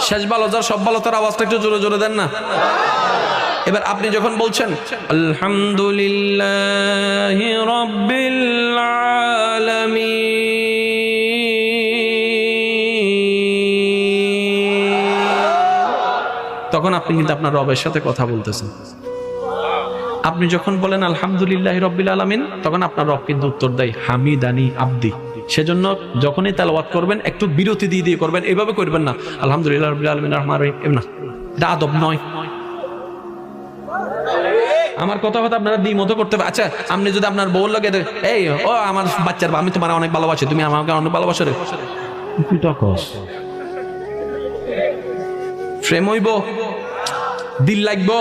শেষ ভালো যার সব ভালো তার আওয়াজটা একটু জোরে জোরে দেন না। এবার আপনি যখন বলছেন আলহামদুলিল্লাহি রাব্বিল আলামিন, তখন আপনি কিন্তু আপনার রবের সাথে কথা বলতেছেন। আপনি যখন বলেন আলহামদুলিল্লাহি রাব্বিল আলামিন, তখন আপনার রব কিন্তু উত্তর দেয় হামিদানি আব্দি। সেজন্য যখনই তেলাওয়াত করবেন একটু বিরতি দিয়ে দিয়ে করবেন, এভাবে করবেন না আলহামদুলিল্লাহি রাব্বিল আলামিন রহমানির রহিম না, এটা আদব নয়। আমার কথা আপনারা দ্বিমত করতে হবে। আচ্ছা, আপনি যদি আপনার বউর লাগে এই ও আমার বাচ্চার আমি তোমার অনেক ভালোবাসি, তুমি আমাকে অনেক ভালোবাসো রে, প্রেম হইব, দিল লাগবো।